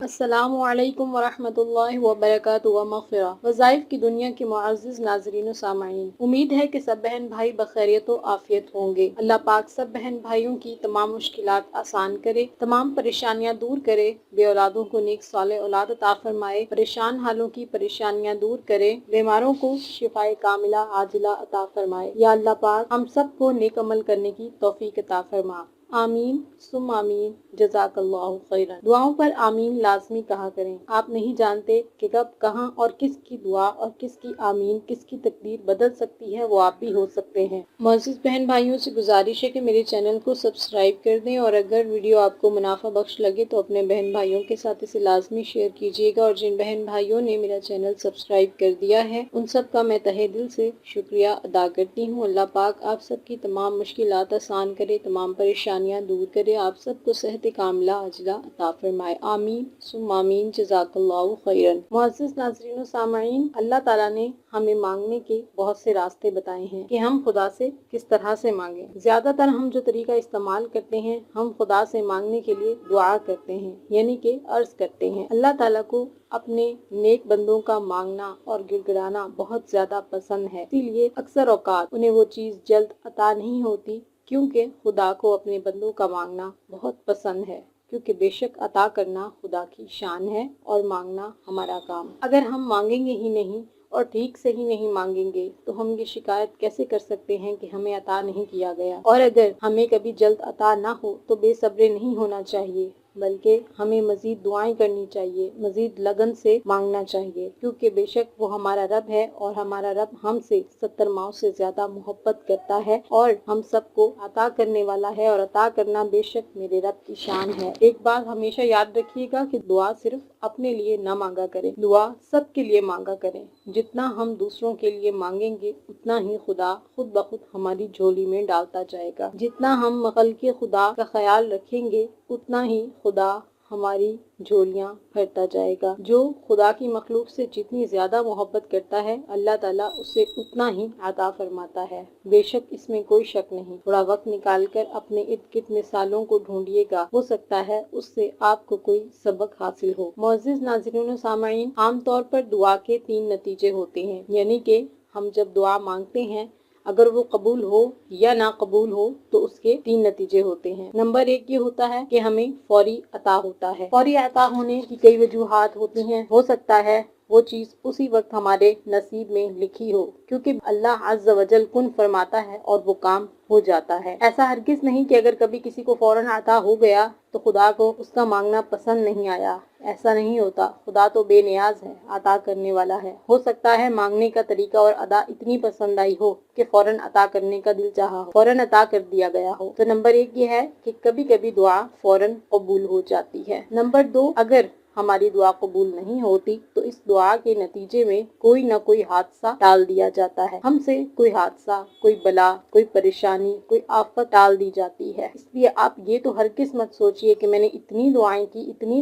अस्सलामु अलैकुम वरहमतुल्लाहि वबरकातुहू व मग़फ़िरा। वज़ाइफ़ की दुनिया के मुअज़्ज़िज़ नाज़रीन व सामाईन, उम्मीद है कि सब बहन भाई बख़ैरियत व आफ़ियत होंगे। अल्लाह पाक सब बहन भाइयों की तमाम मुश्किलात आसान करे, तमाम परेशानियाँ दूर करे, बे औलादों को नेक साले औलाद अता फ़रमाए, परेशान हालों की परेशानियाँ दूर करे, बीमारों को शिफ़ाए कामिला आजिला अता फ़रमाए। या अल्लाह पाक हम सब को नेक अमल करने की तौफ़ीक अता फ़रमा। आमीन सुम आमीन जज़ाकल्लाहु खैरन। दुआओं पर आमीन लाजमी कहा करें। आप नहीं जानते कि कब कहाँ और किसकी दुआ और किसकी आमीन किसकी तकदीर बदल सकती है, वो आप भी हो सकते हैं। मोअज़्ज़िज़ बहन भाइयों से गुजारिश है कि मेरे चैनल को सब्सक्राइब कर दें और अगर वीडियो आपको मुनाफा बख्श लगे तो अपने बहन भाइयों के साथ इसे लाजमी शेयर कीजिएगा। और जिन बहन भाइयों ने मेरा चैनल सब्सक्राइब कर दिया है उन सब का मैं तहे दिल से शुक्रिया अदा करती हूँ। अल्लाह पाक आप सबकी तमाम मुश्किलात आसान करे, तमाम परेशानियाँ दूर करे, आप सबको सेहत कामिला अजला अता फरमाए। आमीन सुम आमीन जज़ाकल्लाहु खैरन। मुअज़्ज़िज़ नाज़रीन व सामाईन, अल्लाह ताला ने हमें मांगने के बहुत से रास्ते बताए हैं कि हम खुदा से किस तरह से मांगे। ज्यादातर हम जो तरीका इस्तेमाल करते हैं, हम खुदा से मांगने के लिए दुआ करते हैं, यानी कि अर्ज करते हैं। अल्लाह ताला को अपने नेक बंदों का मांगना और गिड़गिड़ाना बहुत ज्यादा पसंद है, इसीलिए अक्सर औकात उन्हें वो चीज जल्द अता नहीं होती, क्योंकि खुदा को अपने बंदों का मांगना बहुत पसंद है। क्योंकि बेशक अता करना खुदा की शान है और मांगना हमारा काम। अगर हम मांगेंगे ही नहीं और ठीक से ही नहीं मांगेंगे तो हम ये शिकायत कैसे कर सकते हैं कि हमें अता नहीं किया गया। और अगर हमें कभी जल्द अता ना हो तो बेसब्रे नहीं होना चाहिए, बल्कि हमें मजीद दुआएं करनी चाहिए, मजीद लगन से मांगना चाहिए, क्योंकि बेशक वो हमारा रब है और हमारा रब हमसे 70 माओ से ज्यादा मोहब्बत करता है और हम सबको अता करने वाला है। और अता करना बेशक मेरे रब की शान है। एक बात हमेशा याद रखिएगा कि दुआ सिर्फ अपने लिए न मांगा करें, दुआ सबके लिए मांगा करें। जितना हम दूसरों के लिए मांगेंगे उतना ही खुदा खुद ब खुद हमारी झोली में डालता जाएगा। जितना हम मखलूक़ खुदा का ख्याल रखेंगे उतना ही खुदा हमारी झोलियाँ भरता जाएगा। जो खुदा की मखलूक से जितनी ज्यादा मोहब्बत करता है, अल्लाह ताला उसे उतना ही अता फरमाता है। बेशक इसमें कोई शक नहीं। थोड़ा वक्त निकाल कर अपने इर्द गिर्द मिसालों को ढूंढिएगा, हो सकता है उससे आपको कोई सबक हासिल हो। मुअज़्ज़िज़ नाज़रीन व सामाईन, आमतौर पर दुआ के 3 नतीजे होते हैं, यानी कि हम जब दुआ मांगते हैं, अगर वो कबूल हो या ना कबूल हो तो उसके 3 नतीजे होते हैं। नंबर 1 ये होता है कि हमें फौरी अता होता है। फौरी अता होने की कई वजूहात होती हैं। हो सकता है वो चीज उसी वक्त हमारे नसीब में लिखी हो, क्योंकि अल्लाह अज़्ज़ व जल कुन फरमाता है और वो काम हो जाता है। ऐसा हरगिज नहीं कि अगर कभी किसी को फौरन अता हो गया तो खुदा को उसका मांगना पसंद नहीं आया। ऐसा नहीं होता। खुदा तो बेनियाज है, अता करने वाला है। हो सकता है मांगने का तरीका और अदा इतनी पसंद आई हो कि फौरन अता करने का दिल चाहा हो, फौरन अता कर दिया गया हो। तो नंबर 1 ये है कि कभी कभी दुआ फौरन कबूल हो जाती है। नंबर 2, अगर हमारी दुआ कबूल नहीं होती तो इस दुआ के नतीजे में कोई न कोई हादसा टाल दिया जाता है। हमसे कोई हादसा, कोई बला, कोई परेशानी, कोई आफत टाल दी जाती है। इसलिए आप ये तो हरगिज़ मत सोचिए कि मैंने इतनी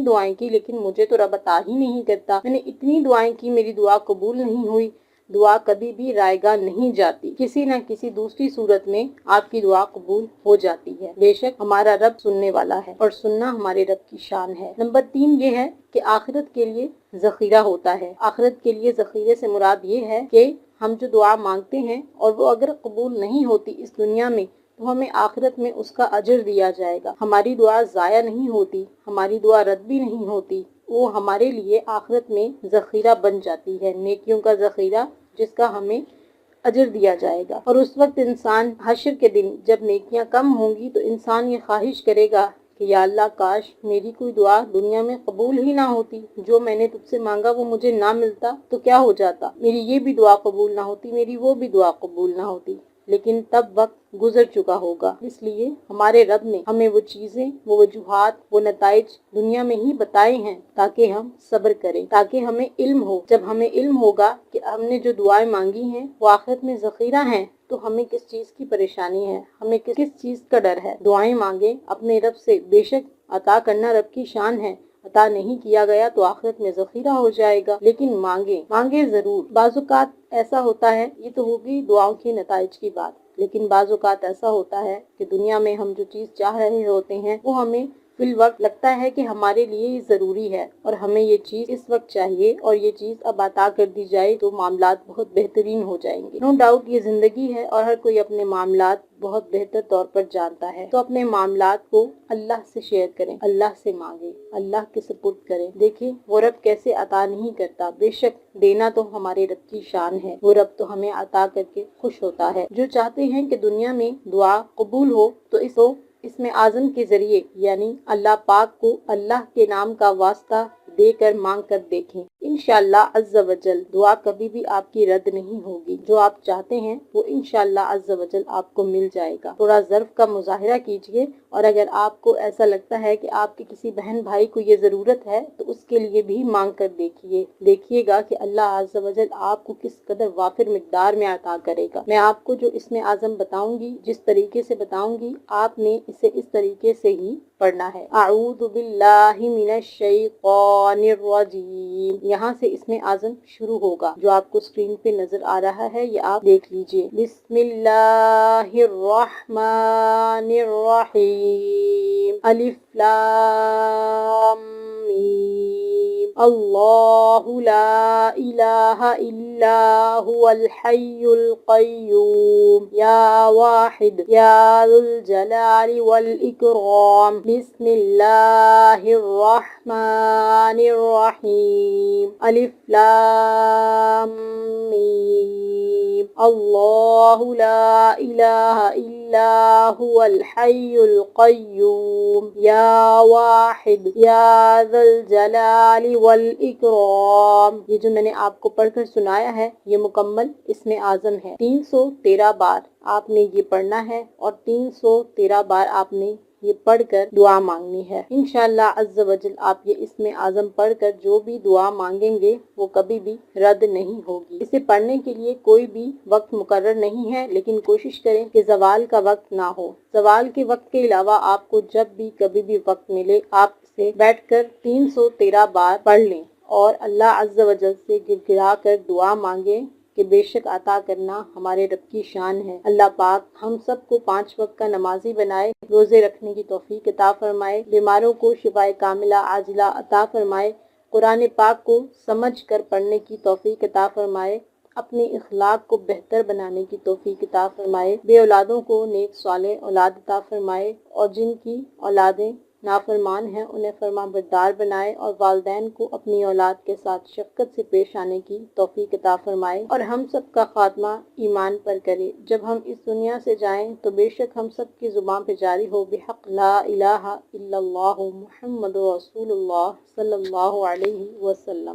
दुआएं की लेकिन मुझे तो रब अता ही नहीं करता, मैंने इतनी दुआएं की मेरी दुआ कबूल नहीं हुई। दुआ कभी भी रायगा नहीं जाती, किसी न किसी दूसरी सूरत में आपकी दुआ कबूल हो जाती है। बेशक हमारा रब सुनने वाला है और सुनना हमारे रब की शान है। नंबर 3 ये है कि आखिरत के लिए ज़ख़ीरा होता है। आखिरत के लिए ज़ख़ीरे से मुराद ये है कि हम जो दुआ मांगते हैं और वो अगर कबूल नहीं होती इस दुनिया में तो हमें आखिरत में उसका अजर दिया जाएगा। हमारी दुआ ज़ाया नहीं होती, हमारी दुआ रद्द भी नहीं होती, वो हमारे लिए आखिरत में ज़ख़ीरा बन जाती है, नेकियों का ज़ख़ीरा जिसका हमें अजर दिया जाएगा। और उस वक्त इंसान हश्र के दिन जब नेकियां कम होंगी तो इंसान ये ख्वाहिश करेगा कि या अल्लाह काश मेरी कोई दुआ दुनिया में कबूल ही ना होती, जो मैंने तुझसे मांगा वो मुझे ना मिलता तो क्या हो जाता, मेरी ये भी दुआ कबूल ना होती, मेरी वो भी दुआ कबूल ना होती। लेकिन तब वक्त गुजर चुका होगा। इसलिए हमारे रब ने हमें वो चीजें, वो वजूहात, वो नताइज दुनिया में ही बताए हैं ताकि हम सब्र करें, ताकि हमें इल्म हो। जब हमें इल्म होगा कि हमने जो दुआएं मांगी हैं वो आखिरत में ज़ख़ीरा हैं, तो हमें किस चीज की परेशानी है, हमें किस चीज का डर है। दुआएं मांगे अपने रब से, बेशक अता करना रब की शान है। अता नहीं किया गया तो आखिरत में ज़ख़ीरा हो जाएगा, लेकिन मांगे जरूर। बाज़-औक़ात ऐसा होता है, ये तो होगी दुआओं की नताइज की बात, लेकिन बाज़-औक़ात ऐसा होता है कि दुनिया में हम जो चीज चाह रहे होते हैं वो हमें فی الوقت لگتا ہے کہ ہمارے لیے یہ ضروری ہے اور ہمیں یہ چیز اس وقت چاہیے اور یہ چیز اب عطا کر دی جائے تو معاملات بہت بہترین ہو جائیں گے۔ نو ڈاؤٹ یہ زندگی ہے اور ہر کوئی اپنے معاملات بہت بہتر طور پر جانتا ہے، تو اپنے معاملات کو اللہ سے شیئر کریں، اللہ سے مانگیں، اللہ کے سپرد کریں۔ دیکھیں وہ رب کیسے عطا نہیں کرتا، بے شک دینا تو ہمارے رب کی شان ہے، وہ رب تو ہمیں عطا کر کے خوش ہوتا ہے۔ جو چاہتے ہیں کہ دنیا میں دعا قبول ہو تو اس میں اعظم کے ذریعے یعنی اللہ پاک کو اللہ کے نام کا واسطہ دے کر مانگ کر دیکھیں، انشاءاللہ عز و جل دعا کبھی بھی آپ کی رد نہیں ہوگی۔ جو آپ چاہتے ہیں وہ انشاءاللہ عز و جل آپ کو مل جائے گا۔ تھوڑا ظرف کا مظاہرہ کیجئے، اور اگر آپ کو ایسا لگتا ہے کہ آپ کے کسی بہن بھائی کو یہ ضرورت ہے تو اس کے لیے بھی مانگ کر دیکھیے گا کہ اللہ عز و جل آپ کو کس قدر وافر مقدار میں عطا کرے گا۔ میں آپ کو جو اسم اعظم بتاؤں گی، جس طریقے سے بتاؤں گی، آپ نے اسے اس طریقے سے ہی پڑھنا ہے۔ اعوذ باللہ من الشیطان الرجیم، یہاں سے اسم اعظم شروع ہوگا جو آپ کو اسکرین پہ نظر آ رہا ہے، یہ آپ دیکھ لیجئے۔ بسم اللہ الرحمن الرحیم، الف لام میم، اللہ لا الہ الا هو الحی القیوم، یا واحد یا ذو الجلال والاکرام، بسم اللہ الرحمن الرحیم، الف لام میم، اللہ لا الہ الا هو الحی القیوم، یا واحد یا ذو الجلال والاکرام۔ یہ جو میں نے آپ کو پڑھ کر سنایا ہے یہ مکمل اسم اعظم ہے۔ 313 بار آپ نے یہ پڑھنا ہے اور 313 بار آپ نے یہ پڑھ کر دعا مانگنی ہے۔ انشاءاللہ عز و جل آپ یہ اسم اعظم پڑھ کر جو بھی دعا مانگیں گے وہ کبھی بھی رد نہیں ہوگی۔ اسے پڑھنے کے لیے کوئی بھی وقت مقرر نہیں ہے، لیکن کوشش کریں کہ زوال کا وقت نہ ہو۔ زوال کے وقت کے علاوہ آپ کو جب بھی کبھی بھی وقت ملے آپ اسے بیٹھ کر 313 بار پڑھ لیں اور اللہ عز و جل سے گر گرا کر دعا مانگیں کہ بے شک عطا کرنا ہمارے رب کی شان ہے۔ اللہ پاک ہم سب کو 5 وقت کا نمازی بنائے، روزے رکھنے کی توفیق عطا فرمائے، بیماروں کو شفائے کاملہ عاجلہ عطا فرمائے، قرآن پاک کو سمجھ کر پڑھنے کی توفیق عطا فرمائے، اپنے اخلاق کو بہتر بنانے کی توفیق عطا فرمائے، بے اولادوں کو نیک صالح اولاد عطا فرمائے، اور جن کی اولادیں نافرمان ہیں انہیں فرما بردار بنائے، اور والدین کو اپنی اولاد کے ساتھ شفقت سے پیش آنے کی توفیق عطا فرمائے، اور ہم سب کا خاتمہ ایمان پر کرے۔ جب ہم اس دنیا سے جائیں تو بے شک ہم سب کی زبان پہ جاری ہو بحق لا الہ الا اللہ محمد رسول اللہ صلی اللہ علیہ وسلم۔